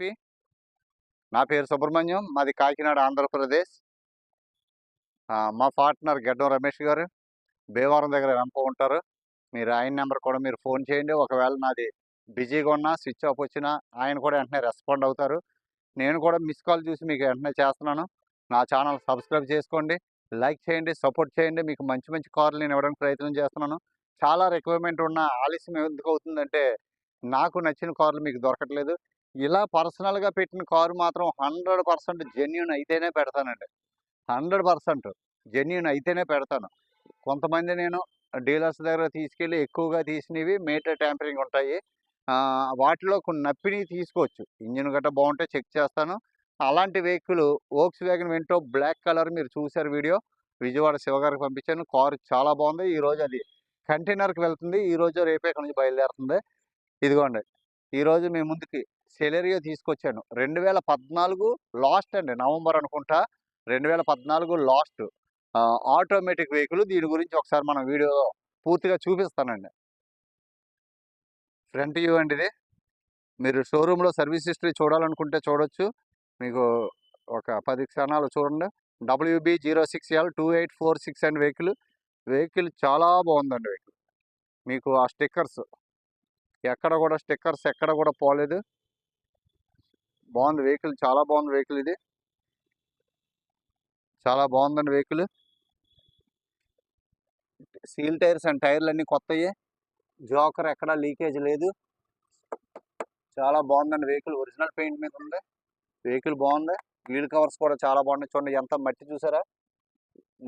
Photography. నా పేరు సుబ్రహ్మణ్యం. మాది కాకినాడ, ఆంధ్రప్రదేశ్. మా పార్ట్నర్ గెడ్డం రమేష్ గారు భీమవరం దగ్గర రంప ఉంటారు. మీరు ఆయన నెంబర్ కూడా మీరు ఫోన్ చేయండి. ఒకవేళ నాది బిజీగా ఉన్నా, స్విచ్ ఆఫ్ వచ్చినా ఆయన కూడా వెంటనే రెస్పాండ్ అవుతారు. నేను కూడా మిస్ కాల్ చూసి మీకు వెంటనే చేస్తున్నాను. నా ఛానల్ సబ్స్క్రైబ్ చేసుకోండి, లైక్ చేయండి, సపోర్ట్ చేయండి. మీకు మంచి మంచి కార్లు నేను ఇవ్వడానికి ప్రయత్నం చేస్తున్నాను. చాలా రిక్వైర్మెంట్ ఉన్న ఆలస్యం ఎందుకు అవుతుందంటే, నాకు నచ్చిన కార్లు మీకు దొరకట్లేదు. ఇలా పర్సనల్గా పెట్టిన కారు మాత్రం 100% జెన్యూన్ అయితేనే పెడతానండి. 100% జెన్యూన్ అయితేనే పెడతాను. కొంతమంది నేను డీలర్స్ దగ్గర తీసుకెళ్ళి ఎక్కువగా తీసినవి మీటర్ ట్యాంపరింగ్ ఉంటాయి. వాటిలో కొన్ని నప్పినవి తీసుకోవచ్చు. ఇంజిన్ గట్రా బాగుంటే చెక్ చేస్తాను. అలాంటి vehicle Volkswagen Vento black colour మీరు చూశారు వీడియో. విజయవాడ శివగారికి పంపించాను. కారు చాలా బాగుంది. ఈరోజు అది కంటైనర్కి వెళ్తుంది. ఈరోజు రేపే ఇక్కడ నుంచి బయలుదేరుతుంది. ఇదిగోండి, ఈరోజు మీ ముందుకి సెలెరియో తీసుకొచ్చాను. 2014 లాస్ట్ అండి, నవంబర్ అనుకుంటా. 2014 లాస్ట్ ఆటోమేటిక్ వెహికల్. దీని గురించి ఒకసారి మనం వీడియో పూర్తిగా చూపిస్తానండి. ఫ్రంట్ వ్యూ అండి ఇది. మీరు షోరూంలో సర్వీస్ హిస్టరీ చూడాలనుకుంటే చూడొచ్చు. మీకు ఒక 10 క్షణాలు చూడండి. WB06L2846 అండి వెహికల్ చాలా బాగుందండి. వెహికల్ మీకు ఆ స్టిక్కర్స్ ఎక్కడ కూడా పోలేదు. బాగుంది వెహికల్, చాలా బాగుంది వెహికల్. ఇది చాలా బాగుందండి వెహికల్. సీల్ టైర్స్ అండ్ టైర్లు అన్నీ కొత్తయే. జోకర్ ఎక్కడా లీకేజ్ లేదు. చాలా బాగుందండి వెహికల్. ఒరిజినల్ పెయింట్ మీద ఉంది. వెహికల్ బాగుంది. వీల్ కవర్స్ కూడా చాలా బాగున్నాయి. చూడండి ఎంత మట్టి చూసారా.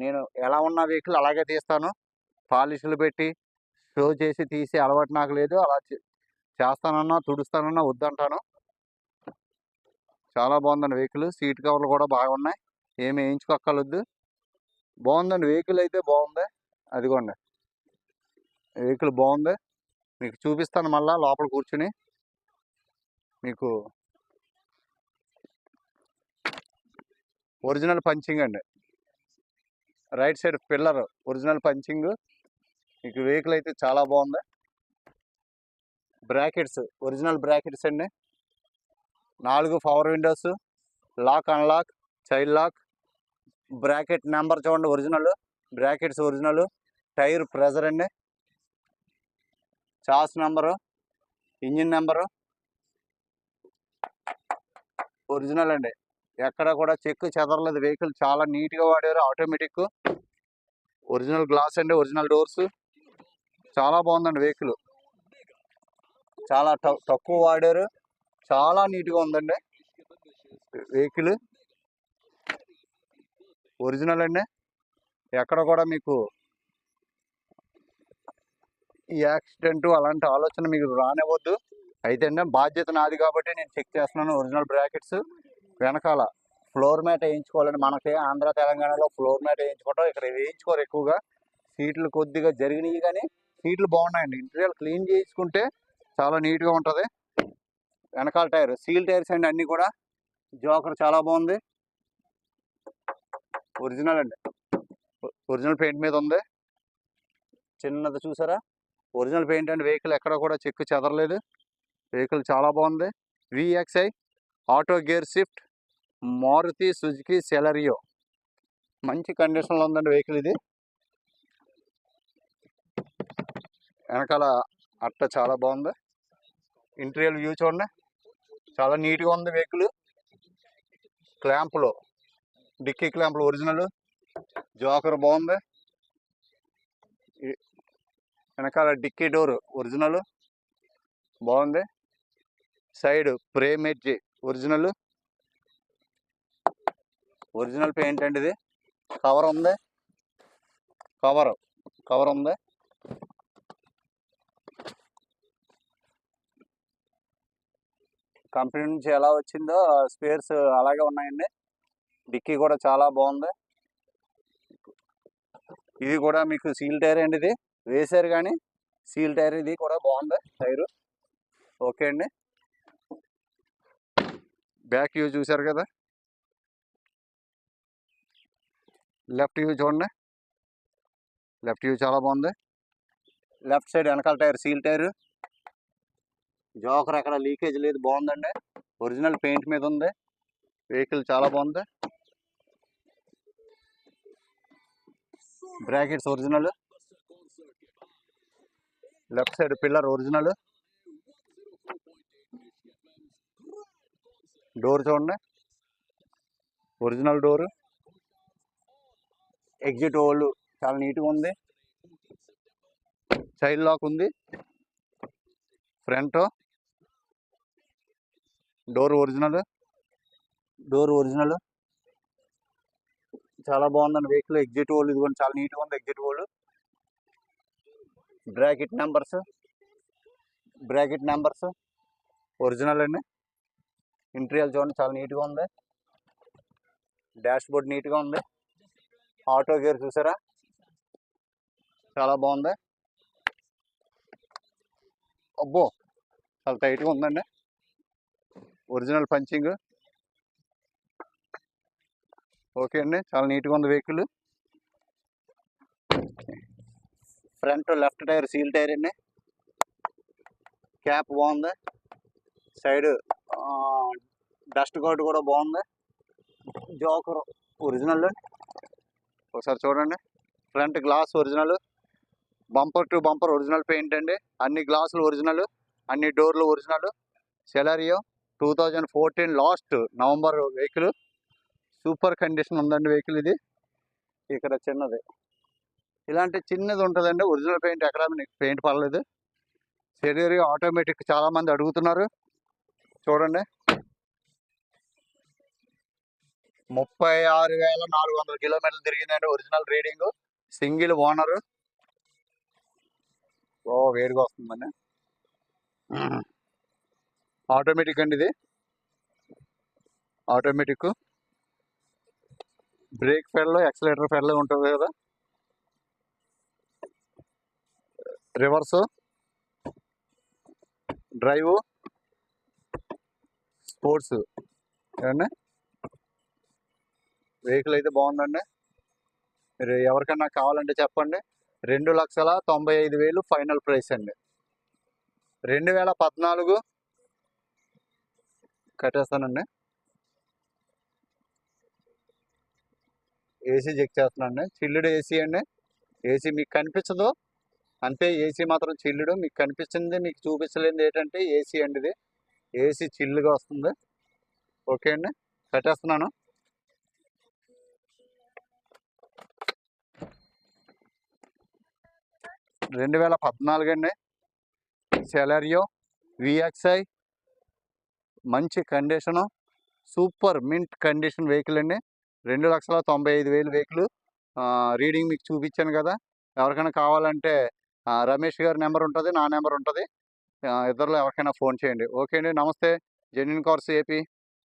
నేను ఎలా ఉన్న వెహికల్ అలాగే తీస్తాను. పాలిష్లు పెట్టి షో చేసి తీసే అలవాటు నాకు లేదు. అలా చేస్తానన్నా తుడుస్తానన్నా వద్దంటాను. చాలా బాగుందండి వెహికల్. సీట్ కవర్లు కూడా బాగున్నాయి. ఏమి వేయించుకోక్కర్లేదు. బాగుందండి వెహికల్ అయితే బాగుంది. అదిగోండి వెహికల్ బాగుంది. మీకు చూపిస్తాను మళ్ళా లోపల కూర్చుని. మీకు ఒరిజినల్ పంచింగ్ అండి. Right side pillar original punching. మీకు వెహికల్ అయితే చాలా బాగుంది. బ్రాకెట్స్ ఒరిజినల్ బ్రాకెట్స్ అండి. 4 power windows, lock unlock, child lock. Bracket number చూడండి original. Brackets original. Tyre pressure అండి. Chassis number, engine number original అండి. ఎక్కడ కూడా చెక్కు చెదరలేదు. వెహికల్ చాలా నీట్గా వాడారు. ఆటోమేటిక్ ఒరిజినల్ గ్లాస్ అండి. Original doors. చాలా బాగుందండి వెహికల్. చాలా తక్కువ వాడారు. చాలా నీట్గా ఉందండి వెహికల్. ఒరిజినల్ అండి. ఎక్కడ కూడా మీకు ఈ యాక్సిడెంట్ అలాంటి ఆలోచన మీకు రానివ్వద్దు. అయితే అండి బాధ్యత నాది కాబట్టి నేను చెక్ చేస్తున్నాను. Original brackets. వెనకాల ఫ్లోర్ మ్యాట్ వేయించుకోవాలండి. మనకి ఆంధ్ర తెలంగాణలో ఫ్లోర్ మ్యాట్ వేయించుకోవటం, ఇక్కడ వేయించుకోరు ఎక్కువగా. సీట్లు కొద్దిగా జరిగినాయి కానీ సీట్లు బాగున్నాయండి. ఇంటీరియర్ క్లీన్ చేయించుకుంటే చాలా నీట్గా ఉంటుంది. వెనకాల టైర్ సీల్ టైర్స్ అండి అన్నీ కూడా. జోకర్ చాలా బాగుంది. ఒరిజినల్ అండి. ఒరిజినల్ పెయింట్ మీద ఉంది. చిన్నది చూసారా, ఒరిజినల్ పెయింట్ అండి. వెహికల్ ఎక్కడ కూడా చెక్కు చెదరలేదు. వెహికల్ చాలా బాగుంది. VXI auto gear shift, Maruti Suzuki Celerio. మంచి కండిషన్లో ఉందండి వెహికల్ ఇది. వెనకాల అట్ట చాలా బాగుంది. ఇంటీరియర్ వ్యూ చూడండి, చాలా నీట్గా ఉంది వెహికల్. క్లాంపులో డిక్కీ క్లాంపులు ఒరిజినల్. జోకర్ బాగుంది. వెనకాల డిక్కీ డోర్ ఒరిజినల్ బాగుంది. Side frame edge original. Original paint అండి ఇది. కవర్ ఉంది. కవర్ ఉంది. కంపెనీ నుంచి ఎలా వచ్చిందో స్పేర్స్ అలాగే ఉన్నాయండి. డిక్కీ కూడా చాలా బాగుంది. ఇది కూడా మీకు సీల్ టైర్ అండి. ఇది వేసారు కానీ సీల్ టైర్. ఇది కూడా బాగుంది టైరు. ఓకే అండి. బ్యాక్ వ్యూ చూసారు కదా. లెఫ్ట్ వ్యూ చూడండి. లెఫ్ట్ వ్యూ చాలా బాగుంది. లెఫ్ట్ సైడ్ వెనకాల టైర్ సీల్ టైర్. జోకర్ ఎక్కడ లీకేజ్ లేదు. బాగుందండి. ఒరిజినల్ పెయింట్ మీద ఉంది. వెహికల్ చాలా బాగుంది. Brackets original. Left side pillar original. Door చూడండి, ఒరిజినల్ డోర్. ఎగ్జిట్ హోల్ చాలా నీట్గా ఉంది. చైల్డ్ లాక్ ఉంది. Front door original. చాలా బాగుందండి వెహికల్. ఎగ్జిట్ హోల్ ఇదిగోండి, చాలా నీట్గా ఉంది exit whole. Bracket numbers original అండి. ఇంటీరియర్ చూడండి, చాలా నీట్గా ఉంది. డాష్ బోర్డ్ నీట్గా ఉంది. ఆటో గేర్ చూసారా, చాలా బాగుంది. అబ్బో, చాలా టైట్గా ఉందండి. Original punching. ఓకే అండి, చాలా నీట్గా ఉంది vehicle. Front left tyre seal tyre అండి. క్యాప్ బాగుంది. సైడ్ డస్ట్ గార్డ్ కూడా బాగుంది. Joker original. ఒకసారి చూడండి, front glass original. Bumper to bumper original paint అండి. అన్ని గ్లాసులు ఒరిజినల్, అన్ని డోర్లు original. Celerio 2014 last November vehicle. Super condition ఉందండి వెహికల్ ఇది. ఇక్కడ చిన్నది, ఇలాంటి చిన్నది ఉంటుందండి. ఒరిజినల్ పెయింట్ ఎక్కడ పెయింట్ పడలేదు. సెలారియో ఆటోమేటిక్ చాలా మంది అడుగుతున్నారు. చూడండి, 36,400 కిలోమీటర్లు తిరిగిందండి. Original reading. Single owner. ఓ వేడిగా వస్తుందండి. ఆటోమేటిక్ అండి ఇది. Automatic. Brake pedal, accelerator pedal ఉంటుంది కదా. రివర్స్, డ్రైవ్, స్పోర్ట్స్ ఏమండి. వెహికల్ అయితే బాగుందండి. మీరు ఎవరికన్నా కావాలంటే చెప్పండి. 2,95,000 ఫైనల్ ప్రైస్ అండి. 2014 కట్టేస్తానండి. ఏసీ చెక్ చేస్తున్నాండి. చిల్లుడు ఏసీ అండి. ఏసీ మీకు కనిపించదు అంతే. ఏసీ మాత్రం చిల్లుడు. మీకు కనిపించింది, మీకు చూపించలేనిది ఏంటంటే ఏసీ అండి. ఇది ఏసీ చిల్లుగా వస్తుంది. ఓకే అండి, కట్టేస్తున్నాను. రెండు 2014 అండి. సెలారియో విఎక్స్ఐ, మంచి condition, super mint condition vehicle అండి. 2,95,000 వెహికల్. రీడింగ్ మీకు చూపించాను కదా. ఎవరికైనా కావాలంటే రమేష్ గారి నెంబర్ ఉంటుంది, నా నెంబర్ ఉంటుంది. ఇద్దరిలో ఎవరికైనా ఫోన్ చేయండి. ఓకే అండి, నమస్తే. Genuine cars AP.